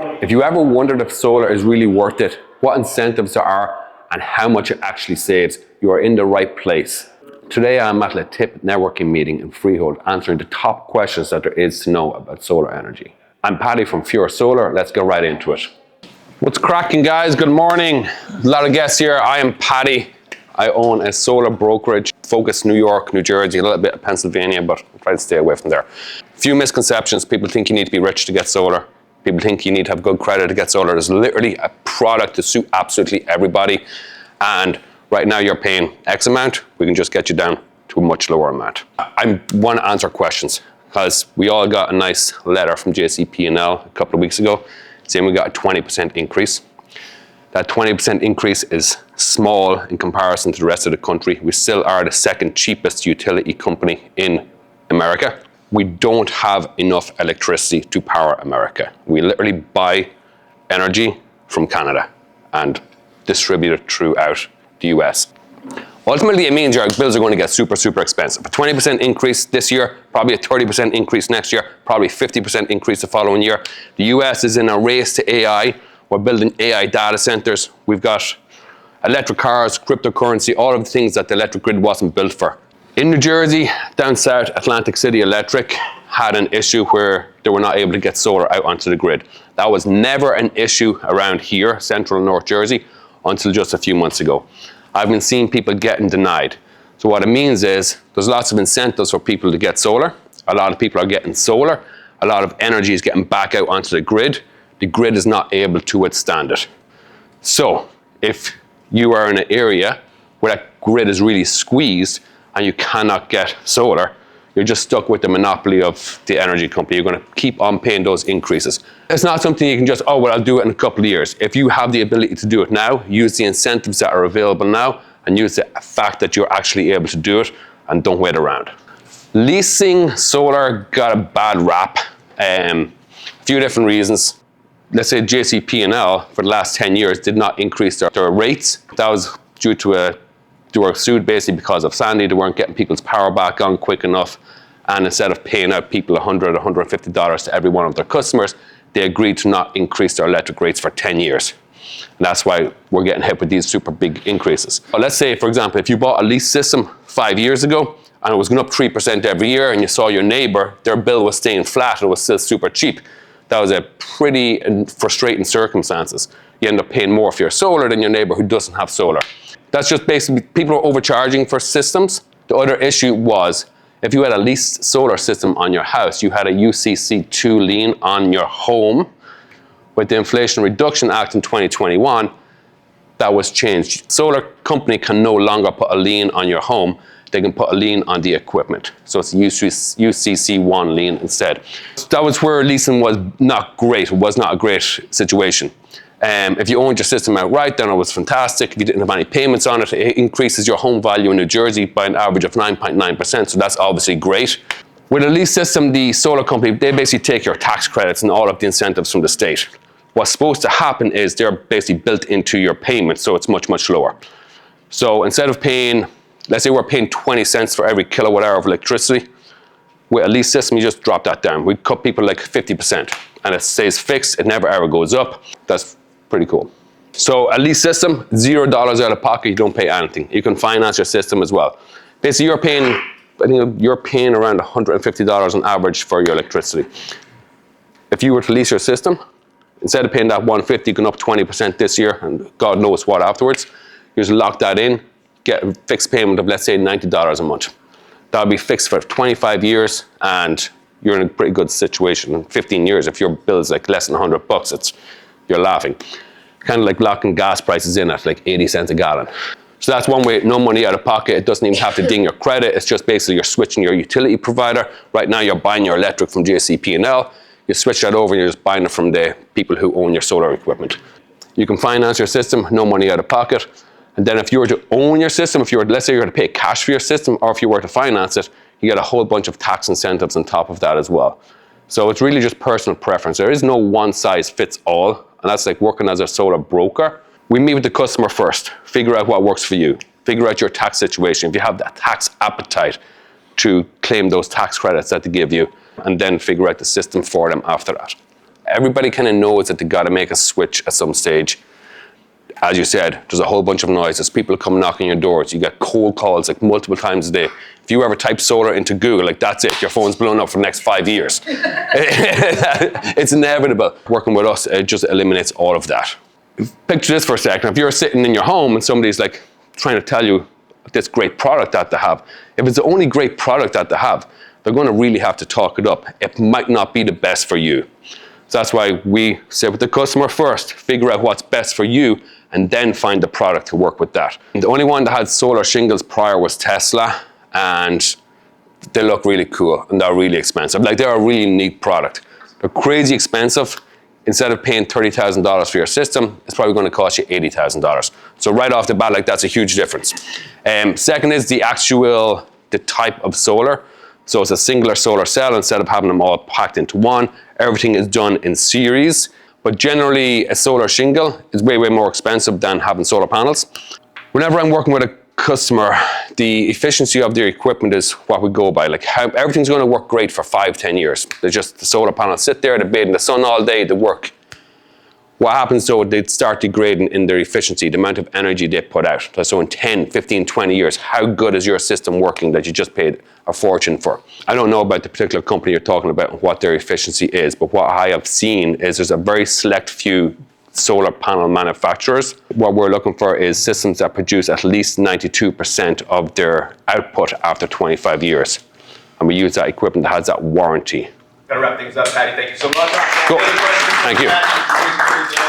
If you ever wondered if solar is really worth it, what incentives there are, and how much it actually saves, you are in the right place. Today I'm at a TIP networking meeting in Freehold, answering the top questions that there is to know about solar energy. I'm Paddy from Pure Solar. Let's get right into it. What's cracking, guys? Good morning. A lot of guests here. I am Paddy. I own a solar brokerage, focused New York, New Jersey, a little bit of Pennsylvania, but I try to stay away from there. Few misconceptions. People think you need to be rich to get solar. People think you need to have good credit to get solar. There's literally a product to suit absolutely everybody. And right now you're paying X amount. We can just get you down to a much lower amount. I want to answer questions because we all got a nice letter from JCP&L a couple of weeks ago saying we got a 20% increase. That 20% increase is small in comparison to the rest of the country. We still are the second cheapest utility company in America. We don't have enough electricity to power America. We literally buy energy from Canada and distribute it throughout the US. Ultimately, it means your bills are going to get super, super expensive. A 20% increase this year, probably a 30% increase next year, probably 50% increase the following year. The US is in a race to AI. We're building AI data centers. We've got electric cars, cryptocurrency, all of the things that the electric grid wasn't built for. In New Jersey, down south, Atlantic City Electric had an issue where they were not able to get solar out onto the grid. That was never an issue around here, central North Jersey, until just a few months ago. I've been seeing people getting denied. So what it means is there's lots of incentives for people to get solar. A lot of people are getting solar. A lot of energy is getting back out onto the grid. The grid is not able to withstand it. So if you are in an area where that grid is really squeezed and you cannot get solar, you're just stuck with the monopoly of the energy company. You're going to keep on paying those increases. It's not something you can just, oh, well, I'll do it in a couple of years. If you have the ability to do it now, use the incentives that are available now and use the fact that you're actually able to do it and don't wait around. Leasing solar got a bad rap. A few different reasons. Let's say JCP&L for the last 10 years did not increase their rates. That was due to they were sued basically because of Sandy. They weren't getting people's power back on quick enough. And instead of paying out people $100, $150 to every one of their customers, they agreed to not increase their electric rates for 10 years. And that's why we're getting hit with these super big increases. But let's say, for example, if you bought a lease system 5 years ago and it was going up 3% every year and you saw your neighbor, their bill was staying flat and it was still super cheap. That was a pretty frustrating circumstances. You end up paying more for your solar than your neighbor who doesn't have solar. That's just basically people are overcharging for systems. The other issue was if you had a leased solar system on your house, you had a UCC2 lien on your home. With the Inflation Reduction Act in 2021, that was changed. Solar company can no longer put a lien on your home. They can put a lien on the equipment. So it's UCC1 lien instead. That was where leasing was not great. It was not a great situation. If you owned your system outright, then it was fantastic. If you didn't have any payments on it, it increases your home value in New Jersey by an average of 9.9%. So that's obviously great. With a lease system, the solar company, they basically take your tax credits and all of the incentives from the state. What's supposed to happen is they're basically built into your payment, so it's much, much lower. So instead of paying, let's say we're paying 20 cents for every kilowatt hour of electricity, with a lease system, you just drop that down. We cut people like 50%, and it stays fixed. It never ever goes up. That's pretty cool. So a lease system, $0 out of pocket, you don't pay anything. You can finance your system as well. Basically, you're paying around $150 on average for your electricity. If you were to lease your system, instead of paying that $150, you can up 20% this year, and God knows what afterwards. You just lock that in, get a fixed payment of, let's say, $90 a month. That'll be fixed for 25 years, and you're in a pretty good situation. In 15 years, if your bill is like less than $100, you're laughing. Kind of like locking gas prices in at like 80 cents a gallon. So that's one way, no money out of pocket. It doesn't even have to ding your credit. It's just basically you're switching your utility provider. Right now you're buying your electric from JCP&L. You switch that over and you're just buying it from the people who own your solar equipment. You can finance your system, no money out of pocket. And then if you were to own your system, let's say you were to pay cash for your system, or if you were to finance it, you get a whole bunch of tax incentives on top of that as well. So it's really just personal preference. There is no one size fits all. And that's like working as a solar broker. We meet with the customer first, figure out what works for you, figure out your tax situation, if you have that tax appetite to claim those tax credits that they give you, and then figure out the system for them after that. Everybody kind of knows that they got to make a switch at some stage. As you said, there's a whole bunch of noises. People come knocking your doors. You get cold calls like multiple times a day. If you ever type solar into Google, like that's it. Your phone's blown up for the next 5 years. It's inevitable. Working with us, it just eliminates all of that. Picture this for a second. If you're sitting in your home and somebody's like trying to tell you this great product that they have, if it's the only great product that they have, they're going to really have to talk it up. It might not be the best for you. So that's why we sit with the customer first, figure out what's best for you, and then find the product to work with that. And the only one that had solar shingles prior was Tesla, and they look really cool and they're really expensive. Like, they're a really neat product. They're crazy expensive. Instead of paying $30,000 for your system, it's probably going to cost you $80,000. So right off the bat, like, that's a huge difference. Second is the type of solar. So it's a singular solar cell instead of having them all packed into one. Everything is done in series. But generally, a solar shingle is way, way more expensive than having solar panels. Whenever I'm working with a customer, the efficiency of their equipment is what we go by. Like, how everything's going to work great for 5-10 years. They're just, the solar panels sit there, they bathe in the sun all day, they work. What happens though, they start degrading in their efficiency, the amount of energy they put out. So in 10, 15, 20 years, how good is your system working that you just paid a fortune for? I don't know about the particular company you're talking about and what their efficiency is, but what I have seen is there's a very select few solar panel manufacturers. What we're looking for is systems that produce at least 92% of their output after 25 years. And we use that equipment that has that warranty. Gotta wrap things up, Patty. Thank you so much. Cool. Thank you.